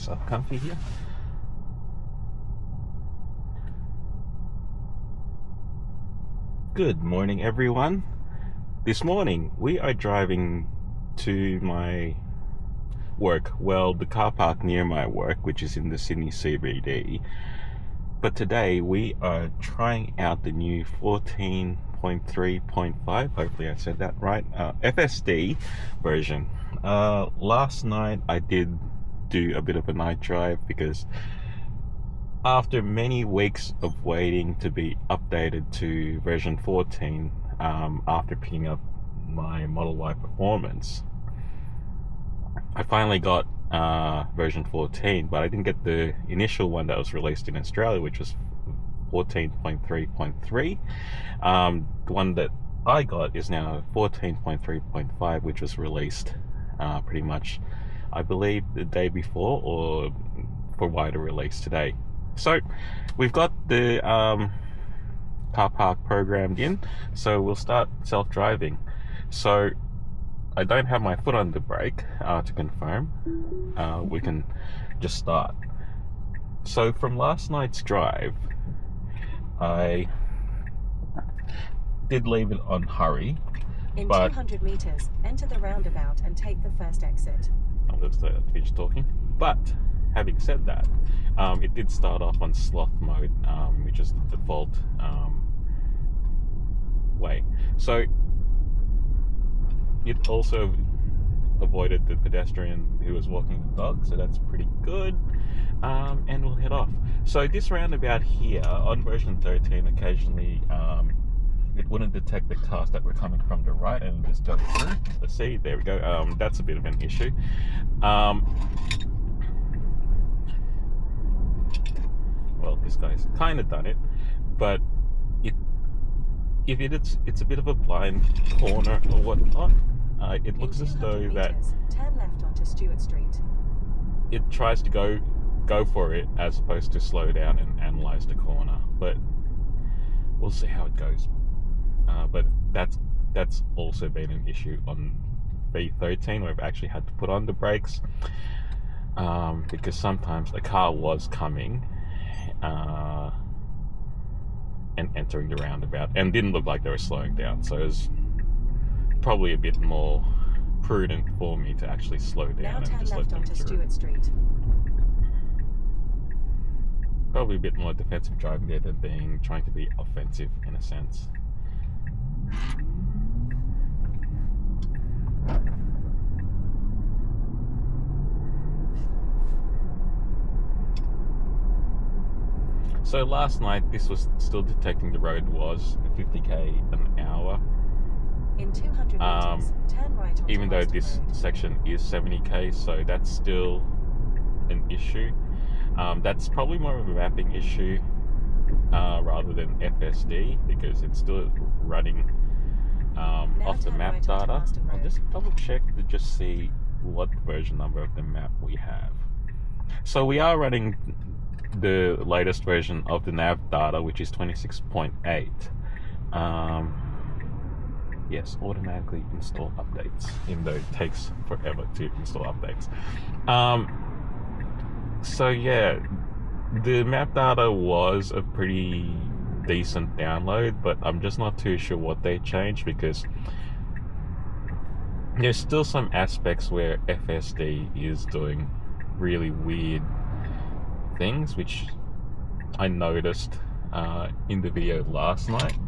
myself comfy here. Good morning, everyone. This morning we are driving to my work, well, the car park near my work, which is in the Sydney CBD. But today we are trying out the new 14.3.5, hopefully I said that right, FSD version. Last night I did do a bit of a night drive because after many weeks of waiting to be updated to version 14, after picking up my Model Y Performance, I finally got version 14, but I didn't get the initial one that was released in Australia, which was 14.3.3. The one that I got is now 14.3.5, which was released pretty much, I believe, the day before or for wider release today. So we've got the car park programmed in, so we'll start self-driving. So I don't have my foot on the brake to confirm. We can just start. So from last night's drive, I did leave it on hurry. In but 200 meters, enter the roundabout and take the first exit. I'll just finish talking. But having said that, it did start off on sloth mode, which is the default way. So it also avoided the pedestrian who was walking the dog, so that's pretty good. And we'll head off. So this roundabout here on version 13, occasionally it wouldn't detect the cars that were coming from the right and just go through. Let's see, there we go. That's a bit of an issue. Well, this guy's kind of done it, but it's a bit of a blind corner or whatnot. It looks as though that turn left onto Stewart Street. It tries to go for it as opposed to slow down and analyze the corner, but we'll see how it goes. But that's also been an issue on V13, where I've actually had to put on the brakes because sometimes the car was coming and entering the roundabout and didn't look like they were slowing down, so it was probably a bit more prudent for me to actually slow down and just let them through. Stewart Street. Probably a bit more defensive driving there than trying to be offensive in a sense. So last night, this was still detecting the road was 50k an hour. In 200 meters, turn right onto even though West this Road. section is 70k, so that's still an issue. That's probably more of a mapping issue rather than FSD, because it's still running off the map data. I'll just double check to just see what version number of the map we have. So we are running the latest version of the nav data, which is 26.8. Yes, automatically install updates, even though it takes forever to install updates. So yeah, the map data was a pretty decent download, but I'm just not too sure what they changed, because there's still some aspects where FSD is doing really weird things, which I noticed in the video last night.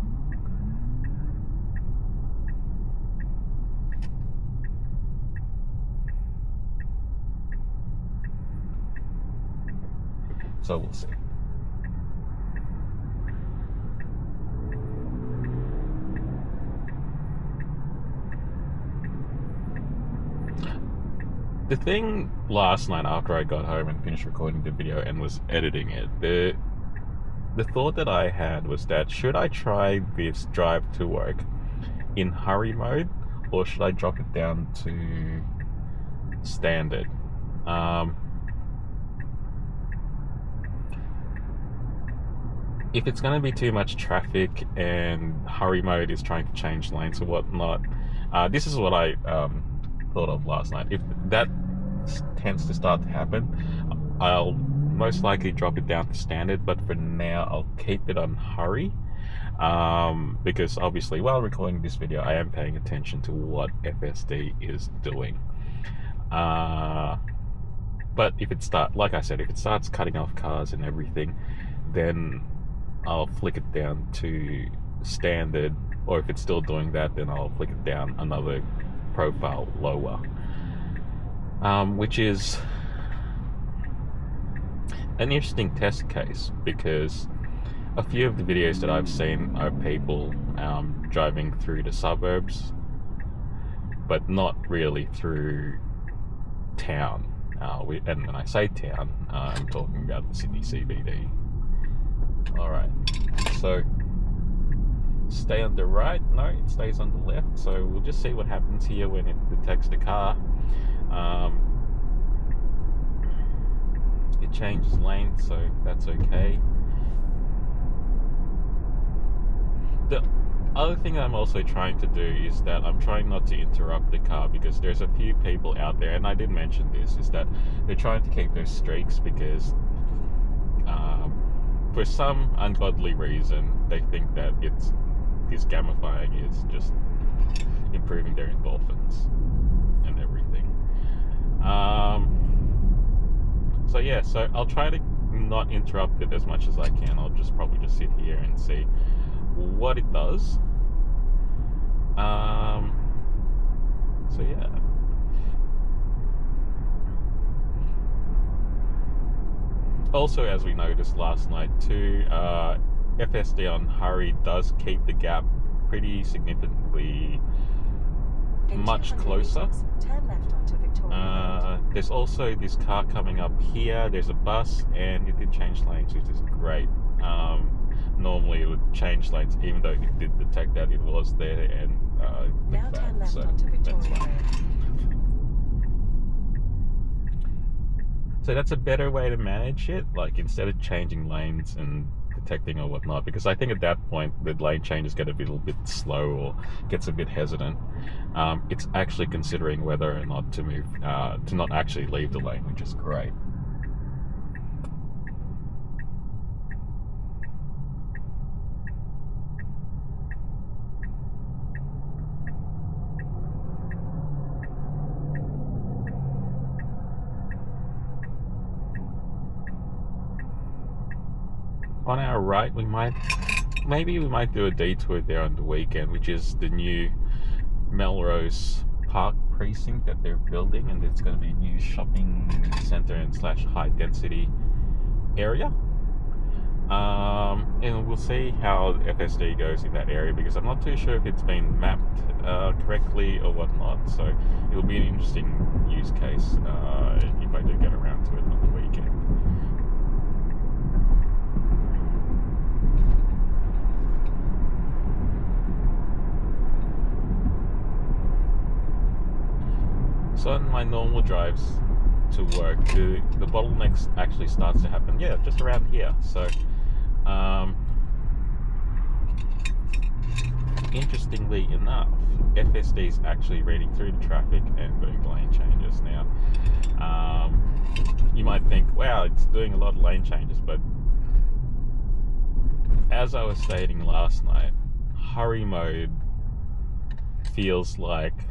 So we'll see. The thing last night after I got home and finished recording the video and was editing it, the thought that I had was that should I try this drive to work in hurry mode, or should I drop it down to standard? If it's going to be too much traffic and hurry mode is trying to change lanes or whatnot, this is what I thought of last night. If that tends to start to happen, I'll most likely drop it down to standard, but for now I'll keep it on hurry, because obviously while recording this video I am paying attention to what FSD is doing. But if it like I said, if it starts cutting off cars and everything, then I'll flick it down to standard, or if it's still doing that, then I'll flick it down another profile lower, which is an interesting test case, because a few of the videos that I've seen are people driving through the suburbs, but not really through town. And when I say town, I'm talking about the Sydney CBD. Alright, so stay on the right. No, it stays on the left, so we'll just see what happens here when it detects the car. It changes lane, so that's okay. The other thing that I'm also trying to do is that I'm trying not to interrupt the car, because there's a few people out there, and I did mention this, is that they're trying to keep their streaks because for some ungodly reason they think that this gamifying is just improving their endorphins and everything. So yeah, so I'll try to not interrupt it as much as I can. I'll probably just sit here and see what it does. So yeah. Also, as we noticed last night too, FSD on hurry does keep the gap pretty significantly much closer. Turn left onto Victoria. There's also this car coming up here. There's a bus, and it did change lanes, which is great. Normally it would change lanes even though it did detect that it was there, and now turn left onto Victoria. So that's a better way to manage it, like instead of changing lanes and detecting or whatnot, because I think at that point the lane changes get a little bit slow or gets a bit hesitant. It's actually considering whether or not to move, to not actually leave the lane, which is great. On our right, maybe we might do a detour there on the weekend, which is the new Melrose Park precinct that they're building, and it's going to be a new shopping center and / high density area. And we'll see how FSD goes in that area, because I'm not too sure if it's been mapped correctly or whatnot. So it'll be an interesting use case if I do get around to it on the weekend. So on my normal drives to work, the bottlenecks actually starts to happen, yeah, just around here. So interestingly enough, FSD is actually reading through the traffic and doing lane changes now. You might think, wow, it's doing a lot of lane changes, but as I was stating last night, hurry mode feels like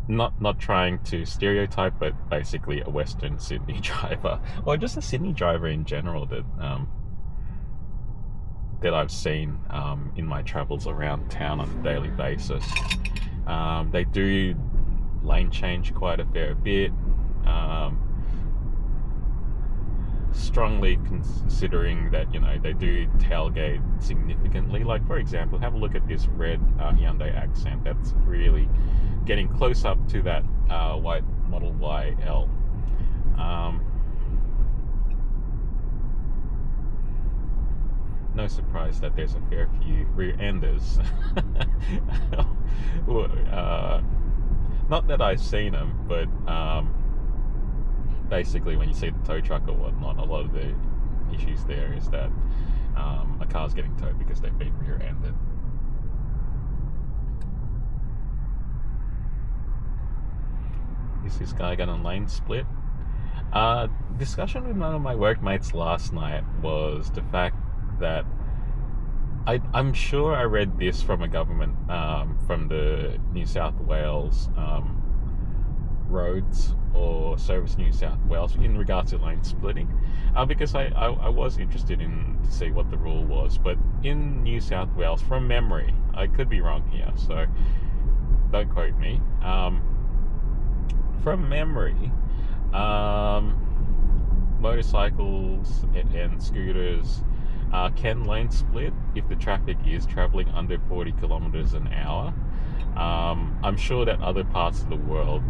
not trying to stereotype, but basically a Western Sydney driver, or just a Sydney driver in general that I've seen in my travels around town on a daily basis. They do lane change quite a fair bit, strongly considering that, you know, they do tailgate significantly. Like, for example, have a look at this red Hyundai Accent that's really getting close up to that white Model Y L. No surprise that there's a fair few rear-enders. Not that I've seen them, but basically when you see the tow truck or whatnot, a lot of the issues there is that a car's getting towed because they've been rear-ended. is this guy gonna lane split? Discussion with one of my workmates last night was the fact that I'm sure I read this from a government, from the New South Wales roads or Service New South Wales in regards to lane splitting, because I was interested in to see what the rule was. But in New South Wales, from memory, I could be wrong here, so don't quote me. From memory, motorcycles and scooters can lane split if the traffic is traveling under 40 kilometers an hour. I'm sure that other parts of the world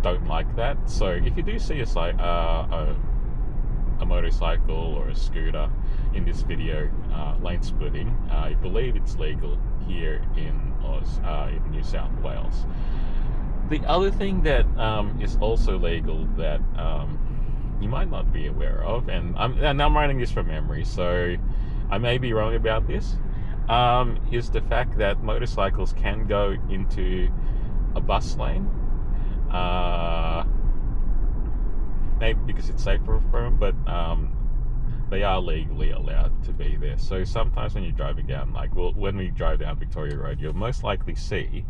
don't like that. So if you do see a motorcycle or a scooter in this video lane splitting, I believe it's legal here in in New South Wales. The other thing that is also legal that you might not be aware of, and I'm writing this from memory, so I may be wrong about this, is the fact that motorcycles can go into a bus lane, maybe because it's safer for them, but they are legally allowed to be there. So sometimes when you're driving down, when we drive down Victoria Road, you'll most likely see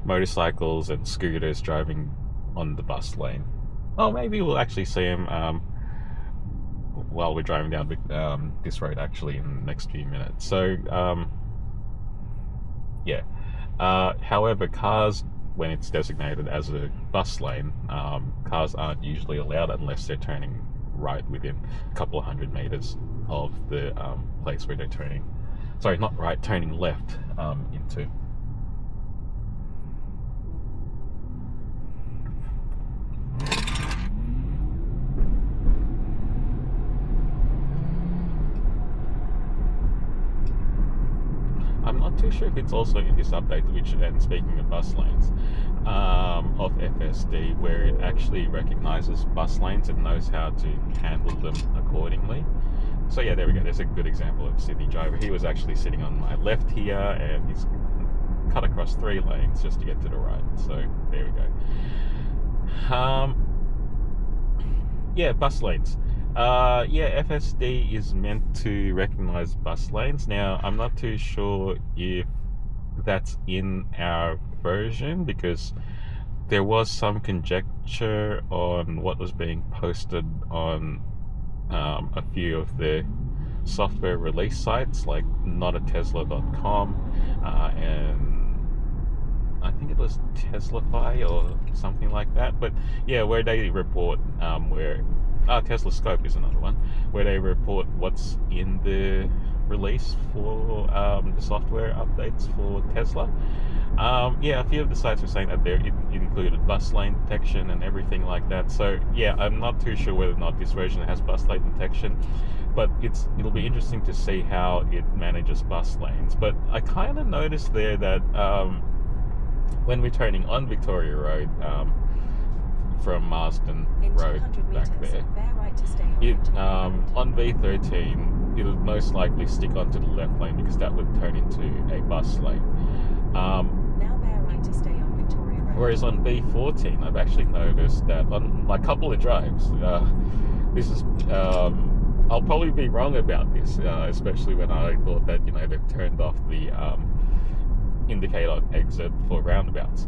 motorcycles and scooters driving on the bus lane. Oh, maybe we'll actually see them while we're driving down this road actually in the next few minutes. So yeah. However, cars, when it's designated as a bus lane, cars aren't usually allowed unless they're turning right within a couple of 100 meters of the place where they're turning. Sorry, not right, turning left into. I'm not too sure if it's also in this update, and speaking of bus lanes, of FSD, where it actually recognizes bus lanes and knows how to handle them accordingly. So yeah, there we go. There's a good example of a Sydney driver. He was actually sitting on my left here, and he's cut across 3 lanes just to get to the right. So there we go. Yeah, bus lanes. Yeah, FSD is meant to recognize bus lanes. Now, I'm not too sure if that's in our version, because there was some conjecture on what was being posted on a few of the software release sites, like notatesla.com, and I think it was Teslafy or something like that. But yeah, where they report Tesla Scope is another one, where they report what's in the release for the software updates for Tesla. Yeah, a few of the sites were saying that it included bus lane detection and everything like that. So yeah, I'm not too sure whether or not this version has bus lane detection, but it'll be interesting to see how it manages bus lanes. But I kind of noticed there that when we're turning on Victoria Road, from Marsden Road back there, right to stay on V13 it'll most likely stick onto the left lane, because that would turn into a bus lane. Now bear right to stay on Victoria Road. Whereas on V14, I've actually noticed that on a couple of drives, this is I'll probably be wrong about this, especially when I thought that they've turned off the indicator exit for roundabouts.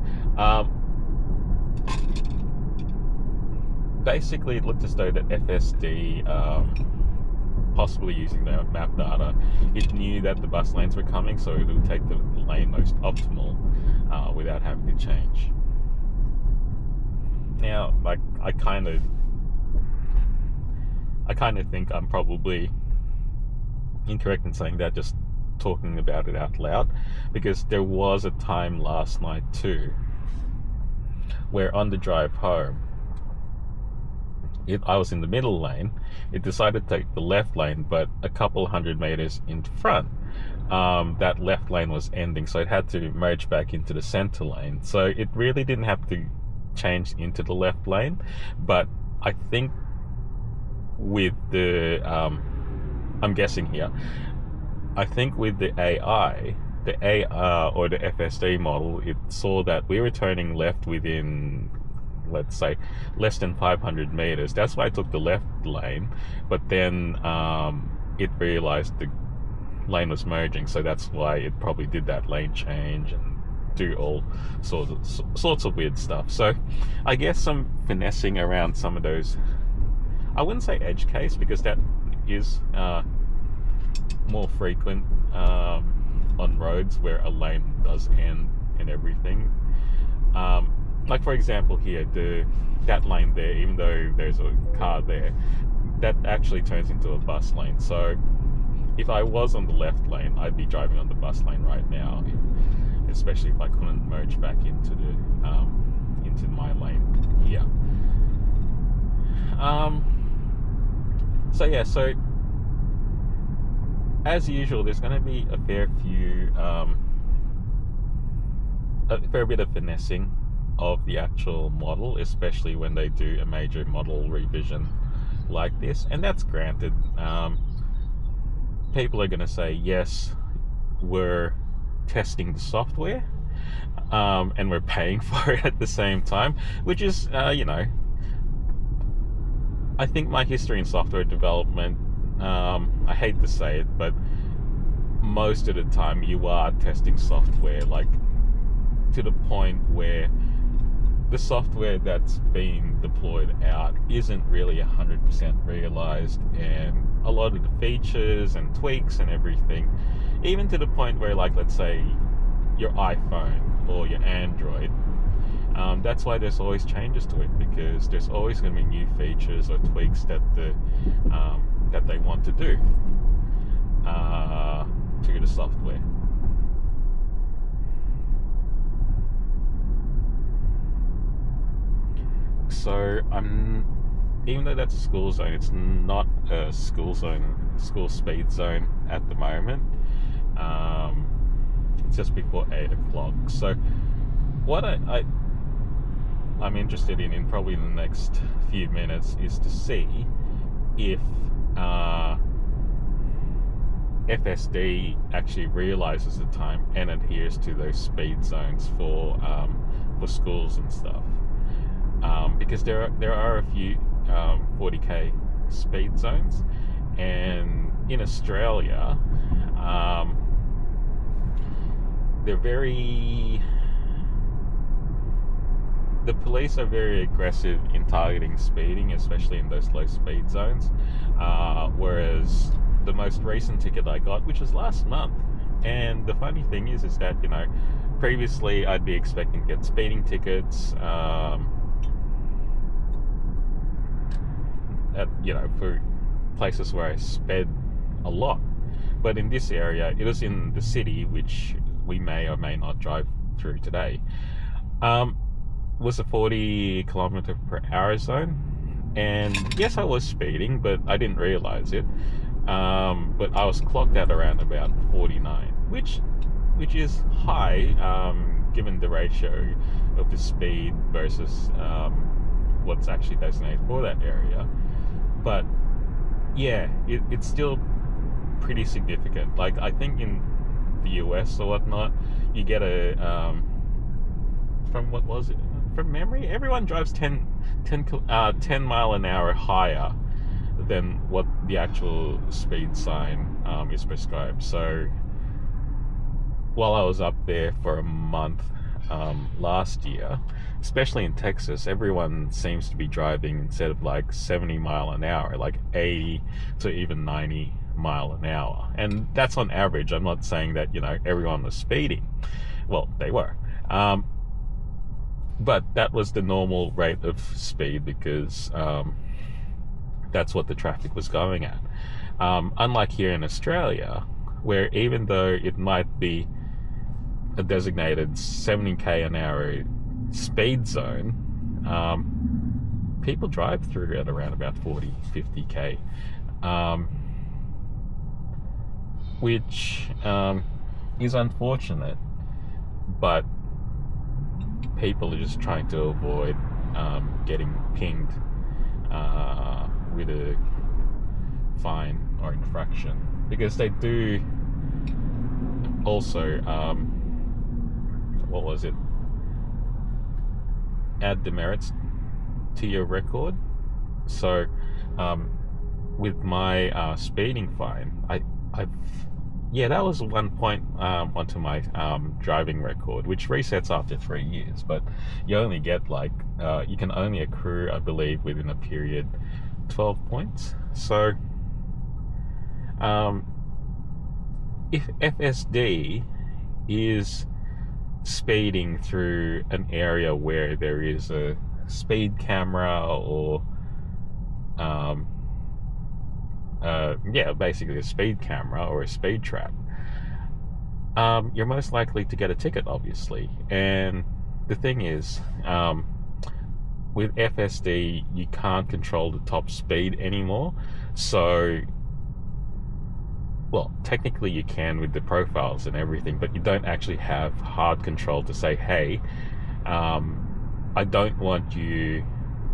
Basically, it looked as though that FSD, possibly using the map data, it knew that the bus lanes were coming, so it would take the lane most optimal without having to change. Now, I kind of think I'm probably incorrect in saying that, just talking about it out loud, because there was a time last night too where on the drive home, I was in the middle lane. It decided to take the left lane, but a couple 100 meters in front, that left lane was ending, so it had to merge back into the center lane. So it really didn't have to change into the left lane. But I think with the I'm guessing here, I think with the AI the AR or the FSD model, it saw that we were turning left within, let's say, less than 500 meters. That's why I took the left lane, but then it realized the lane was merging, so that's why it probably did that lane change and do all sorts of weird stuff. So I guess some finessing around some of those, I wouldn't say edge case, because that is more frequent on roads where a lane does end and everything. Like for example here, that lane there, even though there's a car there, that actually turns into a bus lane. So if I was on the left lane, I'd be driving on the bus lane right now, especially if I couldn't merge back into my lane here. So as usual, there's going to be a fair bit of finessing of the actual model, especially when they do a major model revision like this, and that's granted. People are going to say, yes, we're testing the software, and we're paying for it at the same time, which is, I think my history in software development, I hate to say it, but most of the time you are testing software, like to the point where the software that's being deployed out isn't really 100% realized, and a lot of the features and tweaks and everything, even to the point where, like, let's say your iPhone or your Android, that's why there's always changes to it, because there's always going to be new features or tweaks that they want to do to the software. So even though that's a school zone, it's not a school speed zone at the moment. It's just before 8 o'clock. So what I'm interested in probably in the next few minutes is to see if FSD actually realizes the time and adheres to those speed zones for schools and stuff. Because there are a few 40k speed zones, and in Australia, the police are very aggressive in targeting speeding, especially in those low speed zones. Whereas the most recent ticket I got, which was last month, and the funny thing is that, previously I'd be expecting to get speeding tickets, for places where I sped a lot. But in this area, it was in the city, which we may or may not drive through today, was a 40 kilometer per hour zone. And yes, I was speeding, but I didn't realize it. But I was clocked at around about 49, which is high, given the ratio of the speed versus what's actually designated for that area. But yeah, it's still pretty significant. Like, I think in the US or whatnot, you get a from memory, everyone drives 10 mile an hour higher than what the actual speed sign is prescribed. So while I was up there for a month last year, especially in Texas, everyone seems to be driving, instead of like 70 mile an hour, like 80 to even 90 mile an hour. And that's on average. I'm not saying that, everyone was speeding. Well, they were. But that was the normal rate of speed, because that's what the traffic was going at. Unlike here in Australia, where even though it might be a designated 70k an hour speed zone, people drive through at around about 40-50k, which is unfortunate, but people are just trying to avoid getting pinged with a fine or infraction, because they do also, what was it? Add demerits to your record. So, with my speeding fine, that was one point onto my driving record, which resets after 3 years. But you only get you can only accrue, I believe, within a period 12 points. So, if FSD is speeding through an area where there is a speed camera or basically a speed camera or a speed trap, you're most likely to get a ticket, obviously. And the thing is, with FSD, you can't control the top speed anymore. So, well, technically you can with the profiles and everything, but you don't actually have hard control to say, hey, I don't want you,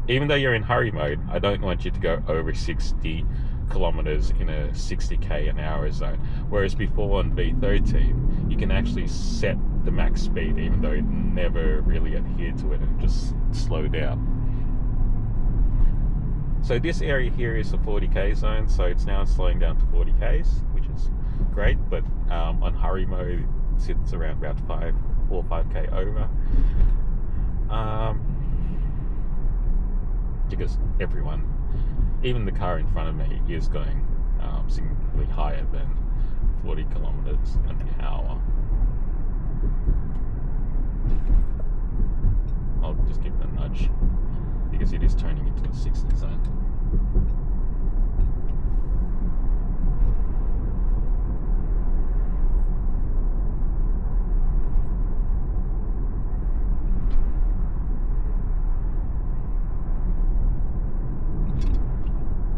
even though you're in hurry mode, I don't want you to go over 60 kilometers in a 60k an hour zone. Whereas before on V13, you can actually set the max speed, even though it never really adhered to it, and just slow down. So this area here is a 40k zone, so it's now slowing down to 40k's, which is great, but on hurry mode it sits around about 4 or 5k over. Because everyone, even the car in front of me, is going significantly higher than 40 kilometers an hour. I'll just give it a nudge because it is turning into a 60 zone.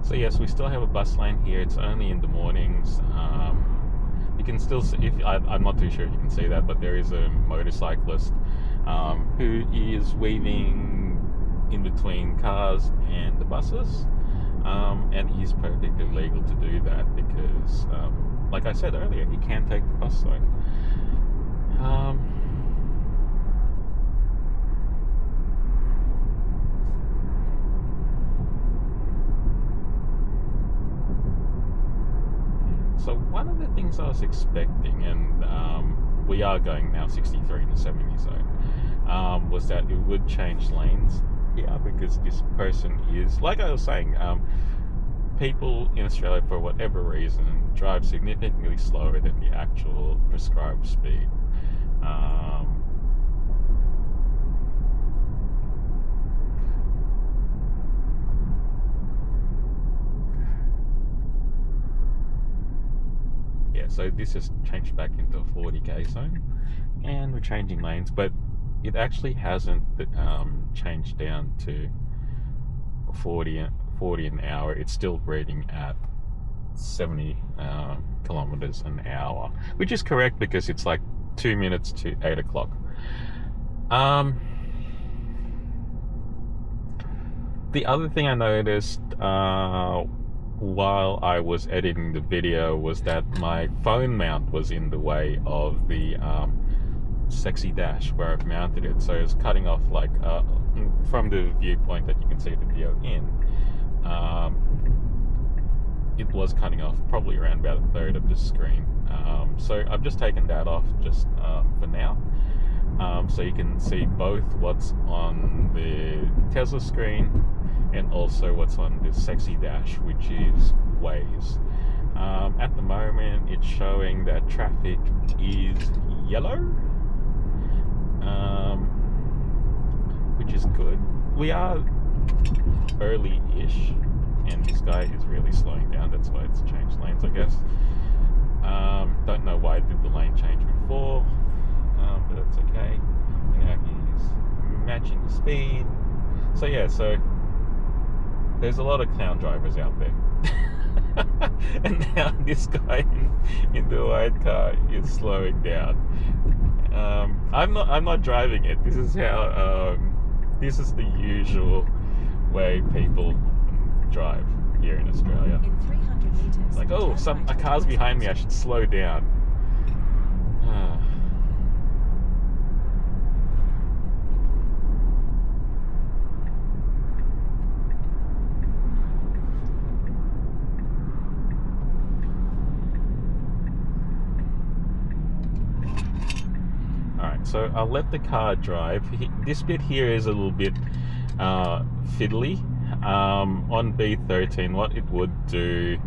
So yes, we still have a bus lane here. It's only in the mornings. You can still see, I'm not too sure if you can see that, but there is a motorcyclist who is weaving in between cars and the buses, and he's perfectly legal to do that because, like I said earlier, he can take the bus lane. So one of the things I was expecting, and we are going now 63 in the 70 zone, was that it would change lanes. Yeah, because this person is, like I was saying, people in Australia, for whatever reason, drive significantly slower than the actual prescribed speed. Yeah, so this has changed back into a 40k zone, and we're changing lanes, but it actually hasn't changed down to 40 an hour. It's still reading at 70 kilometers an hour, which is correct because it's like 2 minutes to 8 o'clock. The other thing I noticed while I was editing the video was that my phone mount was in the way of the sexy dash where I've mounted it, so it's cutting off, like from the viewpoint that you can see the video in, it was cutting off probably around about a third of the screen. So I've just taken that off just for now, so you can see both what's on the Tesla screen and also what's on the sexy dash, which is Waze. At the moment it's showing that traffic is yellow, which is good. We are early-ish, and this guy is really slowing down. That's why it's changed lanes, I guess. Don't know why it did the lane change before, but that's okay. Now he's matching the speed. So yeah, so there's a lot of clown drivers out there. And now this guy in the white car is slowing down. I'm not driving it. This is how this is the usual way people drive here in Australia. In 300 meters, Like, oh, a car's behind me, I should slow down. So I'll let the car drive. This bit here is a little bit fiddly. On V13, what it would do,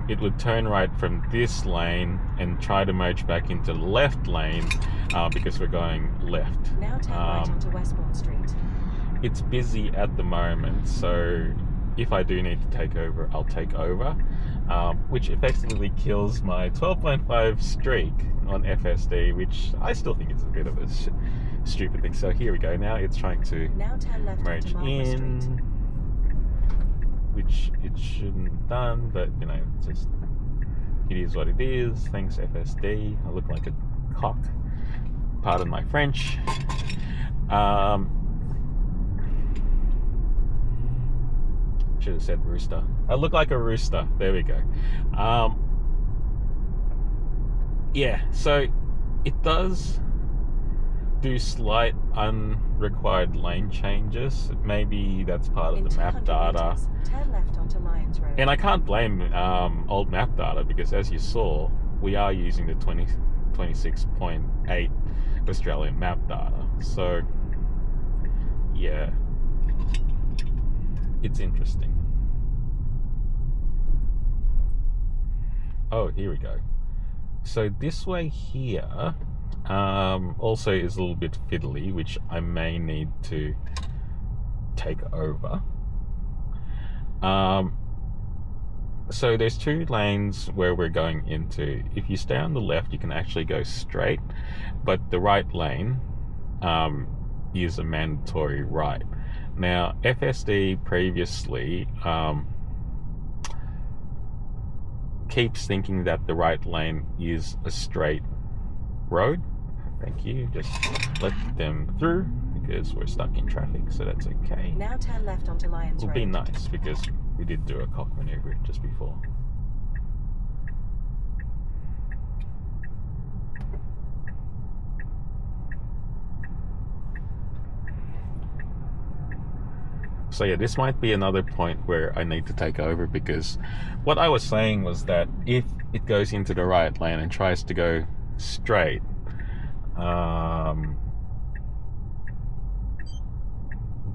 it would turn right from this lane and try to merge back into the left lane because we're going left. Now turn right onto Westbourne Street. It's busy at the moment, so if I do need to take over, I'll take over, which effectively kills my 12.5 streak on FSD, which I still think is a bit of a stupid thing. So here we go. Now it's trying to now turn left merge onto in, Street. which it shouldn't have done, but you know, it's just, it is what it is. Thanks FSD. I look like a cock. Pardon my French. Should have said rooster. I look like a rooster. There we go. Yeah, so it does do slight unrequired lane changes. Maybe that's part of the map data. Turn left onto Lyons Road. And I can't blame old map data, because as you saw, we are using the 26.8 Australian map data. So yeah, it's interesting. Oh, here we go. So this way here also is a little bit fiddly, which I may need to take over. So there's two lanes where we're going into. If you stay on the left, you can actually go straight, but the right lane is a mandatory right. Now, FSD previously keeps thinking that the right lane is a straight road. Thank you. Just let them through because we're stuck in traffic, so that's okay. Now turn left onto Lyons Road. It'll be nice because we did do a cock maneuver just before. So yeah, this might be another point where I need to take over, because what I was saying was that if it goes into the right lane and tries to go straight,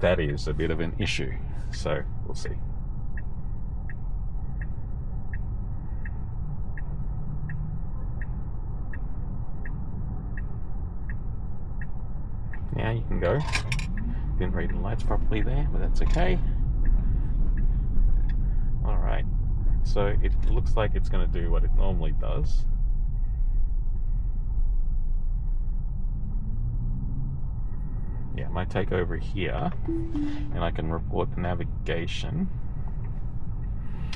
that is a bit of an issue. So we'll see. Now you can go. Didn't read the lights properly there, but that's okay. Alright, so it looks like it's going to do what it normally does. Yeah, I might take over here and I can report the navigation,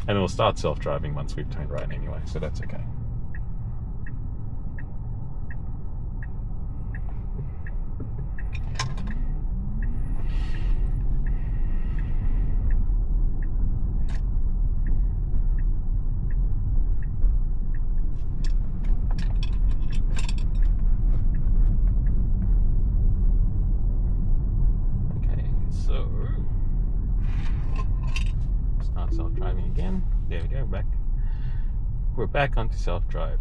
and it will start self-driving once we've turned right anyway, so that's okay. Self-driving again. There we go, back. We're back onto self-drive.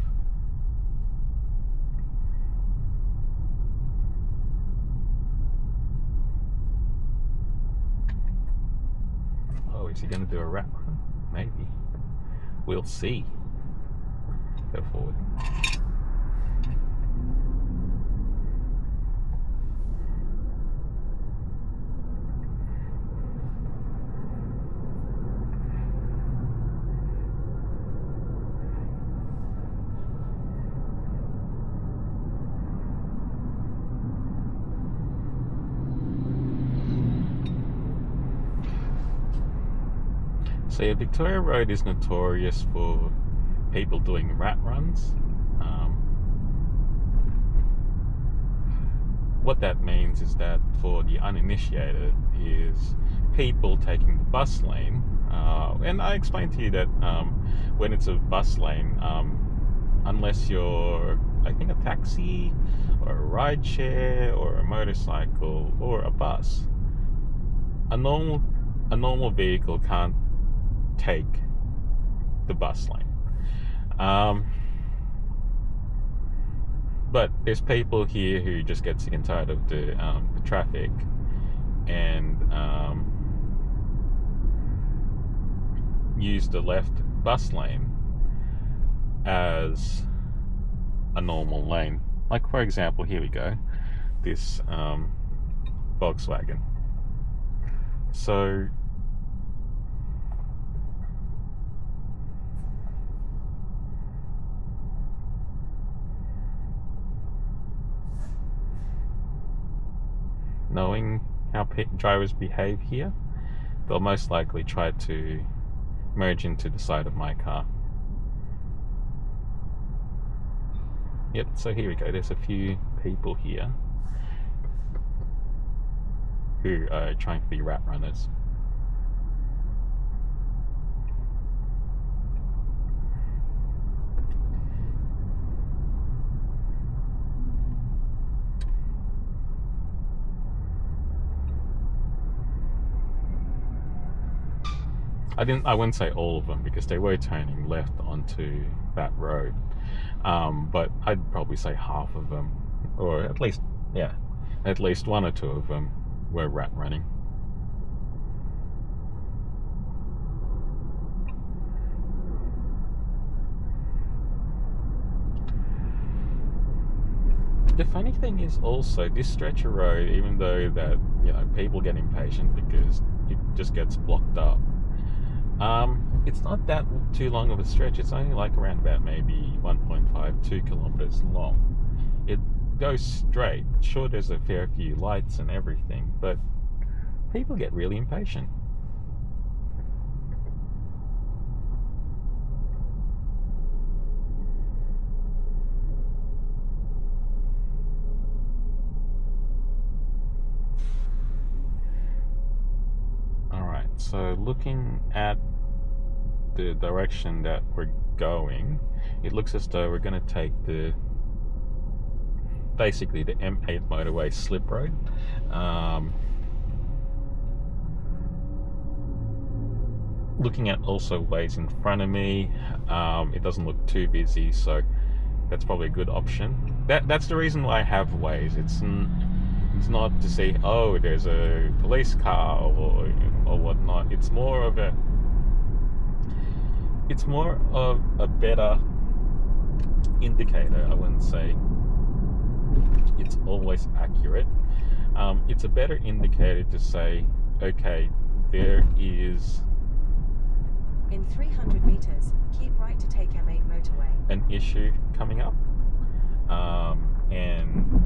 Oh, is he going to do a wrap run? Maybe. We'll see. Go forward. So yeah, Victoria Road is notorious for people doing rat runs. What that means is that for the uninitiated is people taking the bus lane, and I explained to you that when it's a bus lane, unless you're, I think, a taxi or a ride share or a motorcycle or a bus, a normal vehicle can't take the bus lane. But there's people here who just get sick and tired of the traffic and use the left bus lane as a normal lane. Like, for example, here we go, this Volkswagen. So knowing how drivers behave here, they'll most likely try to merge into the side of my car. Yep, so here we go. There's a few people here who are trying to be rat runners. I wouldn't say all of them because they were turning left onto that road. But I'd probably say half of them, or at least one or two of them were rat running. The funny thing is also this stretch of road, even though that, you know, people get impatient because it just gets blocked up. It's not that too long of a stretch. It's only like around about maybe 1.5, 2 kilometers long. It goes straight. Sure, there's a fair few lights and everything, but people get really impatient. Alright, so looking at the direction that we're going, it looks as though we're going to take basically the M8 motorway slip road. Looking at also ways in front of me, it doesn't look too busy, so that's probably a good option. That's the reason why I have Waze. It's not to say, oh, there's a police car or whatnot. It's more of a better indicator. I wouldn't say it's always accurate. It's a better indicator to say, okay, there is, in 300 meters, keep right to take M8 motorway, an issue coming up, and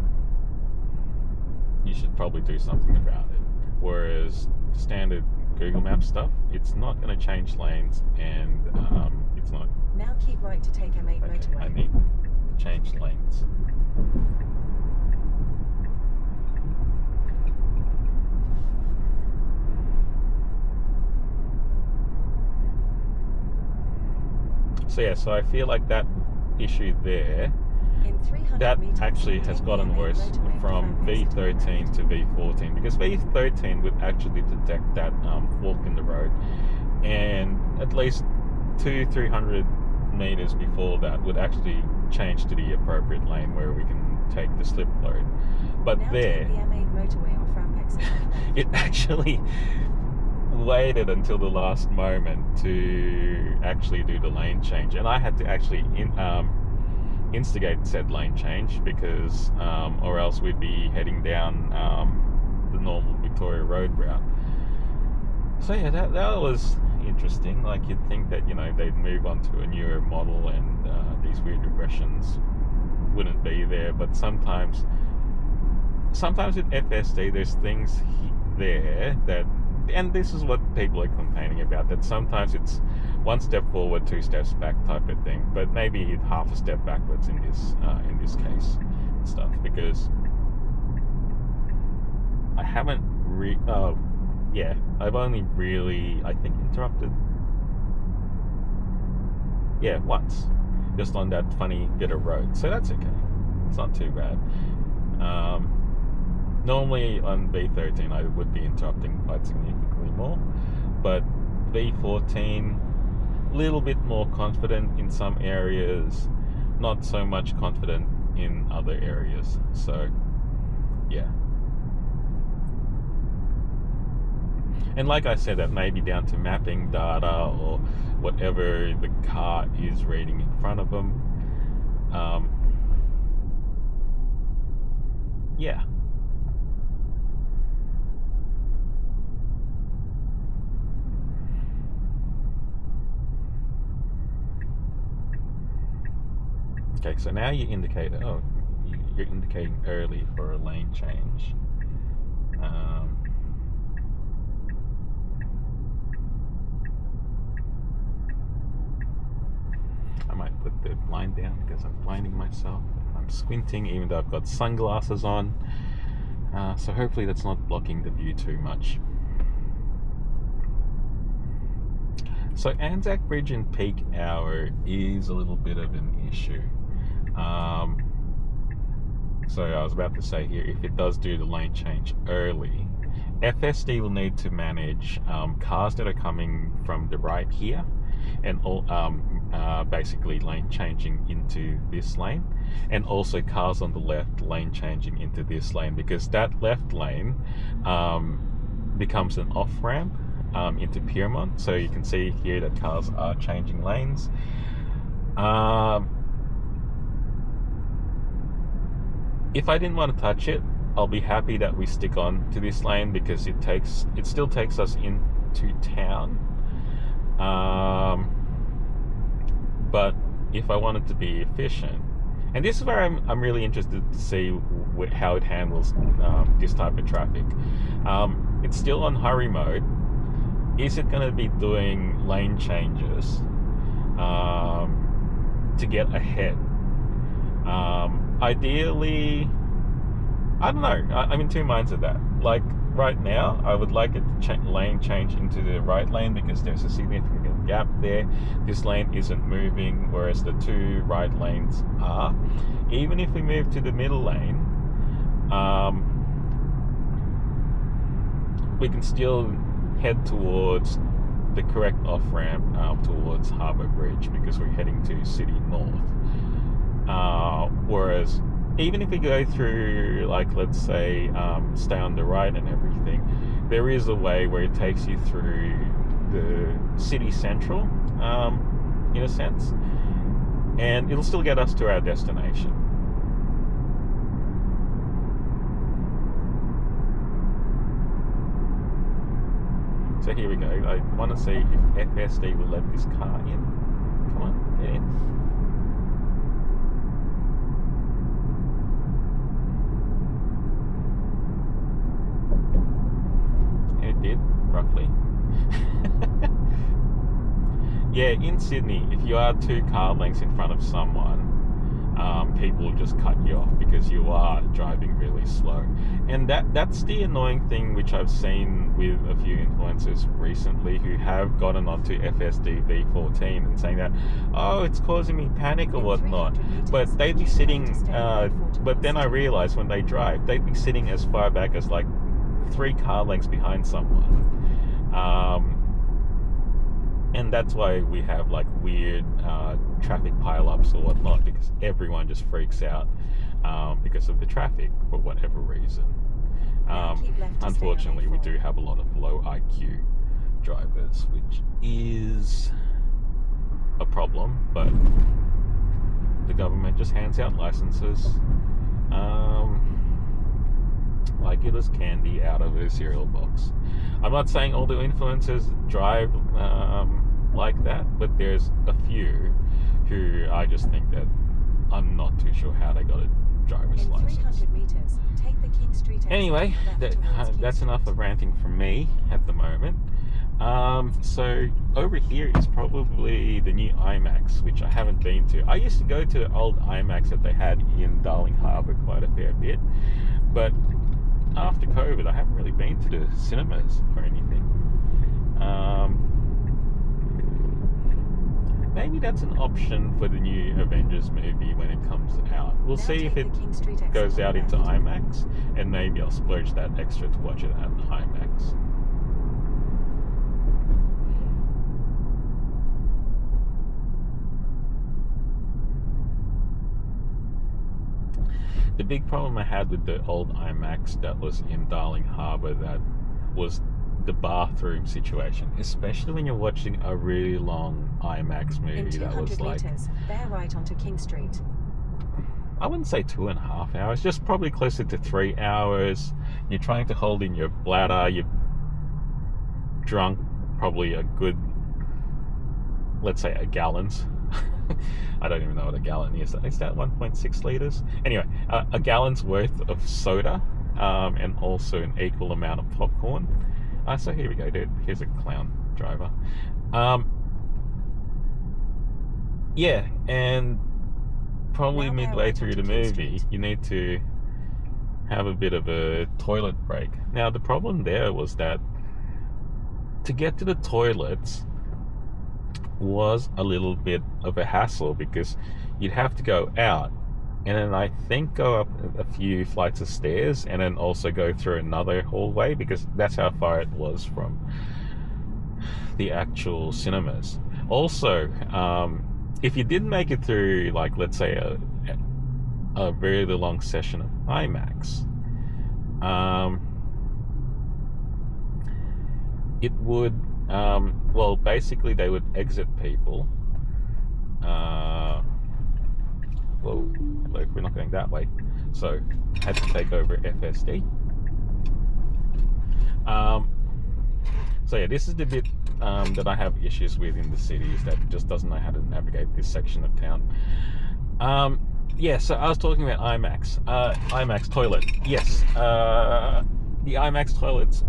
you should probably do something about it. Whereas standard Google Maps stuff, it's not going to change lanes, and it's not. Now keep right to take M8 motorway. I need to change lanes. So yeah, so I feel like that issue there, that actually has gotten worse from V13 to V14, because V13 would actually detect that fork in the road, and at least 200-300 meters before that would actually change to the appropriate lane where we can take the slip load. But now there, take the M8 motorway off ramp exit. it actually waited until the last moment to actually do the lane change, and I had to actually instigate said lane change, because or else we'd be heading down the normal Victoria Road route. So yeah, that was interesting. Like, you'd think that, you know, they'd move on to a newer model and these weird regressions wouldn't be there, but sometimes with FSD there's things there that, and this is what people are complaining about, that sometimes it's one step forward, 2 steps back type of thing, but maybe half a step backwards in this case and stuff, because I haven't I've only really, I think, interrupted once, just on that funny bit of road, so that's okay. It's not too bad. Normally on V13 I would be interrupting quite significantly more, but V14, a little bit more confident in some areas, not so much confident in other areas. So yeah. And like I said, that may be down to mapping data or whatever the car is reading in front of them. Yeah. Okay, so now you indicate, oh, you're indicating early for a lane change. I might put the blind down because I'm blinding myself. I'm squinting even though I've got sunglasses on. So hopefully that's not blocking the view too much. So Anzac Bridge in peak hour is a little bit of an issue. So I was about to say here, if it does do the lane change early, FSD will need to manage cars that are coming from the right here and all basically lane changing into this lane, and also cars on the left lane changing into this lane, because that left lane becomes an off ramp into Piermont. So you can see here that cars are changing lanes. If I didn't want to touch it, I'll be happy that we stick on to this lane because it still takes us into town. But if I wanted to be efficient, and this is where I'm really interested to see how it handles this type of traffic. It's still on hurry mode. Is it going to be doing lane changes to get ahead? Ideally, I don't know. I'm in two minds of that. Like right now, I would like it to lane change into the right lane because there's a significant gap there. This lane isn't moving, whereas the two right lanes are. Even if we move to the middle lane, we can still head towards the correct off-ramp towards Harbour Bridge because we're heading to City North. Whereas even if we go through, like, let's say, stay on the right and everything, there is a way where it takes you through the city central, in a sense, and it'll still get us to our destination. So here we go. I want to see if FSD will let this car in. Come on, get in. It did, roughly. Yeah, in Sydney, if you are 2 car lengths in front of someone, people will just cut you off because you are driving really slow. And that's the annoying thing which I've seen with a few influencers recently who have gotten onto FSD v14 and saying that, oh, it's causing me panic or whatnot. But they'd be sitting, but then I realized when they drive, they'd be sitting as far back as like 3 car lengths behind someone. And that's why we have like weird traffic pileups or whatnot, because everyone just freaks out because of the traffic for whatever reason. Unfortunately, we do have a lot of low IQ drivers, which is a problem, but the government just hands out licenses like it was candy out of a cereal box. I'm not saying all the influencers drive like that, but there's a few who I just think that I'm not too sure how they got a driver's license. 300 meters, take the King Street exit Anyway, that's enough of ranting from me at the moment. So over here is probably the new IMAX, which I haven't been to. I used to go to the old IMAX that they had in Darling Harbour quite a fair bit, but after COVID, I haven't really been to the cinemas or anything. Maybe that's an option for the new Avengers movie when it comes out. We'll see if it goes out into IMAX, and maybe I'll splurge that extra to watch it at IMAX. The big problem I had with the old IMAX that was in Darling Harbour, that was the bathroom situation, especially when you're watching a really long IMAX movie. In 200 that was like, meters, bear right onto King Street. I wouldn't say 2.5 hours, just probably closer to 3 hours. You're trying to hold in your bladder, you're drunk probably a good, let's say, a gallon's. I don't even know what a gallon is. Is that 1.6 litres? Anyway, a gallon's worth of soda, and also an equal amount of popcorn. So here we go, dude. Here's a clown driver. Yeah, and probably midway through the movie, you need to have a bit of a toilet break. Now, the problem there was that to get to the toilets was a little bit of a hassle, because you'd have to go out and then I think go up a few flights of stairs and then also go through another hallway, because that's how far it was from the actual cinemas. Also, if you didn't make it through, like, let's say a very long session of IMAX, it would well, basically they would exit people. Well, look, we're not going that way, so I had to take over FSD. So yeah, this is the bit that I have issues with in the city, is that it just doesn't know how to navigate this section of town. Yeah, so I was talking about IMAX. IMAX toilet. Yes, the IMAX toilets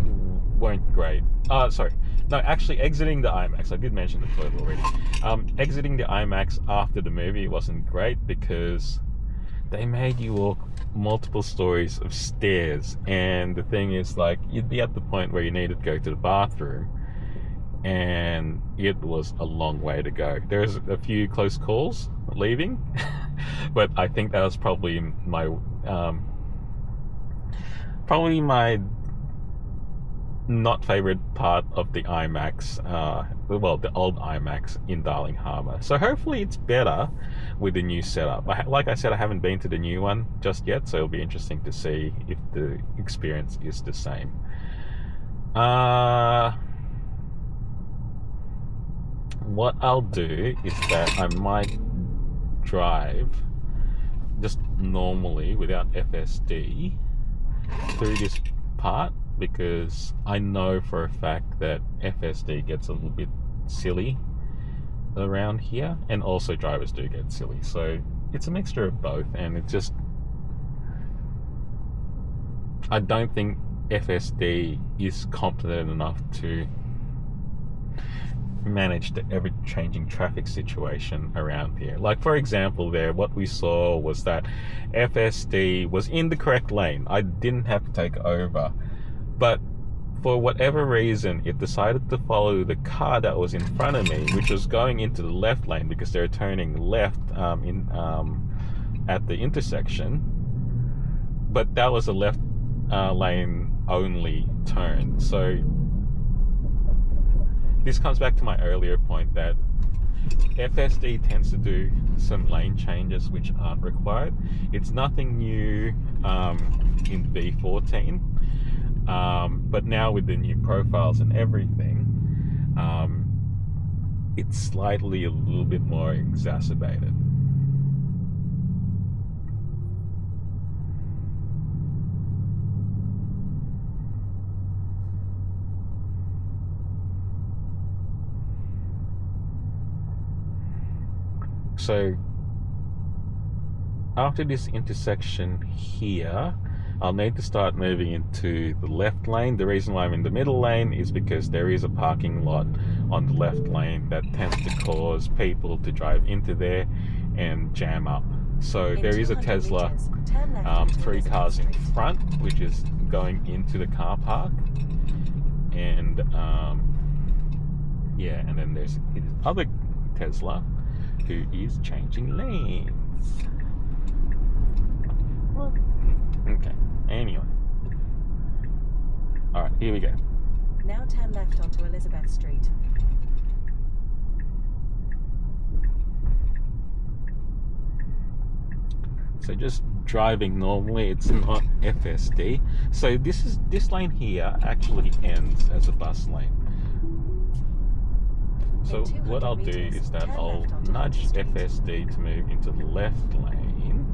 weren't great. Sorry. No, actually, exiting the IMAX, I did mention the toilet already. Exiting the IMAX after the movie wasn't great, because they made you walk multiple stories of stairs. And the thing is, like, you'd be at the point where you needed to go to the bathroom, and it was a long way to go. There's a few close calls leaving, but I think that was probably my not favorite part of the IMAX, well, the old IMAX in Darling Harbour. So hopefully it's better with the new setup. Like I said, I haven't been to the new one just yet, so it'll be interesting to see if the experience is the same. What I'll do is that I might drive just normally without FSD through this part, because I know for a fact that FSD gets a little bit silly around here, and also drivers do get silly, so it's a mixture of both. And it just, I don't think FSD is competent enough to manage the ever-changing traffic situation around here. Like, for example, there, what we saw was that FSD was in the correct lane. I didn't have to take over, but for whatever reason, it decided to follow the car that was in front of me, which was going into the left lane, because they're turning left at the intersection. But that was a left lane only turn. So this comes back to my earlier point that FSD tends to do some lane changes which aren't required. It's nothing new in V14. But now with the new profiles and everything, it's slightly a little bit more exacerbated. So after this intersection here, I'll need to start moving into the left lane. The reason why I'm in the middle lane is because there is a parking lot on the left lane that tends to cause people to drive into there and jam up. So there is a Tesla, 3 cars in front, which is going into the car park. And yeah, and then there's this other Tesla who is changing lanes. What? Okay, anyway. Alright, here we go. Now turn left onto Elizabeth Street. So just driving normally, it's not FSD. So this lane here actually ends as a bus lane. So what I'll do is that I'll nudge FSD to move into the left lane.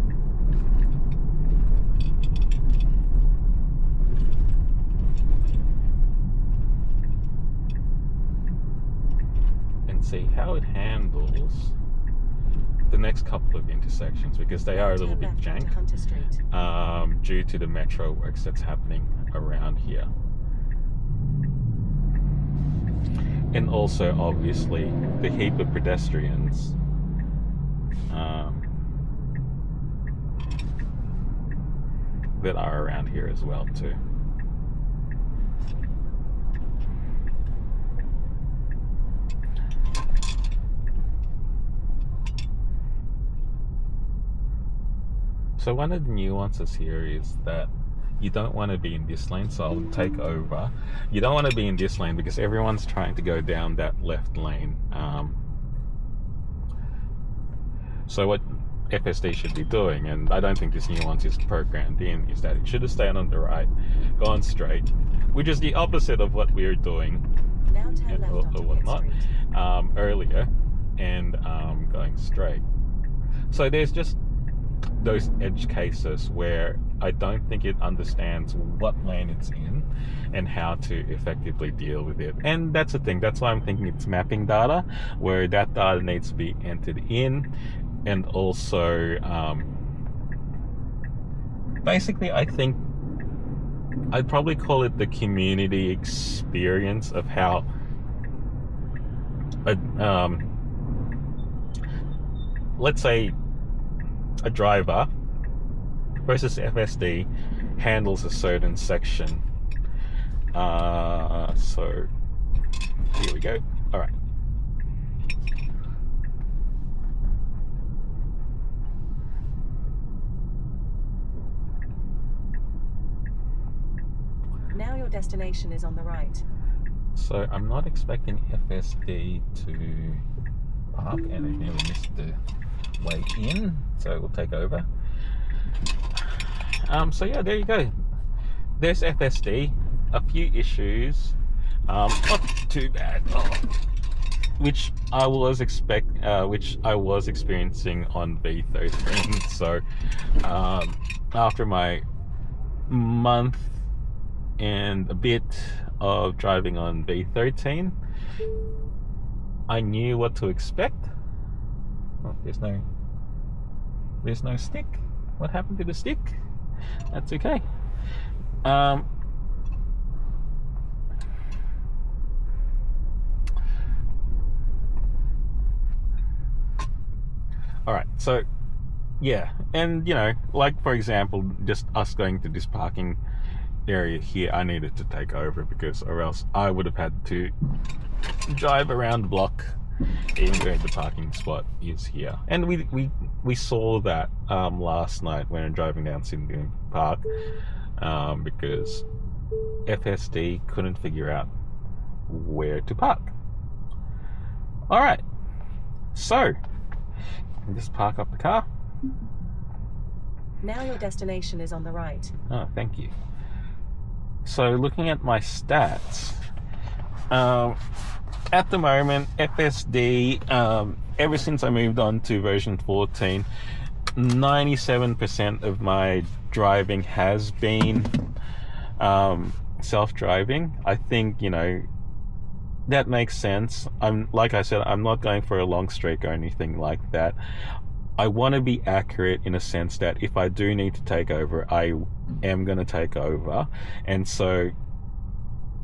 And see how it handles the next couple of intersections, because they are a little bit jank due to the metro works that's happening around here. And also, obviously, the heap of pedestrians that are around here as well, too. So one of the nuances here is that you don't want to be in this lane, so I'll take over. You don't want to be in this lane because everyone's trying to go down that left lane. So what FSD should be doing, and I don't think this nuance is programmed in, is that it should have stayed on the right, gone straight, which is the opposite of what we were doing or whatnot earlier, and going straight. So there's just those edge cases where I don't think it understands what lane it's in and how to effectively deal with it. And that's the thing, that's why I'm thinking it's mapping data, where that data needs to be entered in. And also basically I think I'd probably call it the community experience of how let's say a driver versus FSD handles a certain section. So here we go. All right. Now your destination is on the right. So I'm not expecting FSD to park, and it nearly missed the way in, so we'll take over. So yeah, there you go. There's FSD. A few issues, not too bad, which I was experiencing on v13. So after my month and a bit of driving on v13, I knew what to expect. Oh, there's no stick. What happened to the stick? That's okay. Alright, so yeah, and you know, like for example, just us going to this parking area here, I needed to take over, because or else I would have had to drive around the block, even though the parking spot is here. And we saw that last night when we were driving down Sydney Park, because FSD couldn't figure out where to park. Alright, so just park up the car. Now your destination is on the right. Oh, thank you. So looking at my stats, at the moment, FSD, ever since I moved on to version 14, 97% of my driving has been self-driving. I think, you know, that makes sense. Like I said, I'm not going for a long streak or anything like that. I want to be accurate in a sense that if I do need to take over, I am going to take over. And so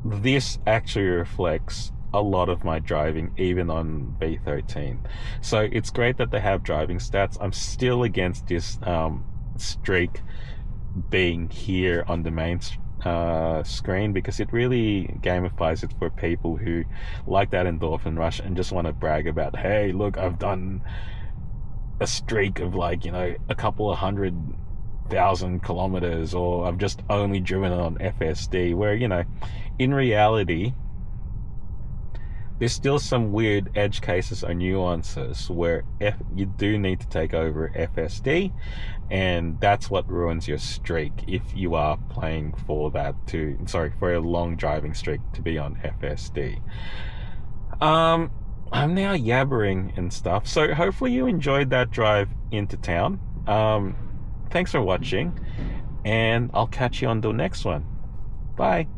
this actually reflects a lot of my driving, even on v13. So it's great that they have driving stats. I'm still against this streak being here on the main screen, because it really gamifies it for people who like that endorphin rush and just want to brag about, hey, look, I've done a streak of, like, you know, a couple of 100,000 kilometers, or I've just only driven on FSD, where, you know, in reality there's still some weird edge cases or nuances where you do need to take over FSD, and that's what ruins your streak if you are playing for for a long driving streak to be on FSD. I'm now yabbering and stuff, so hopefully you enjoyed that drive into town. Thanks for watching, and I'll catch you on the next one. Bye.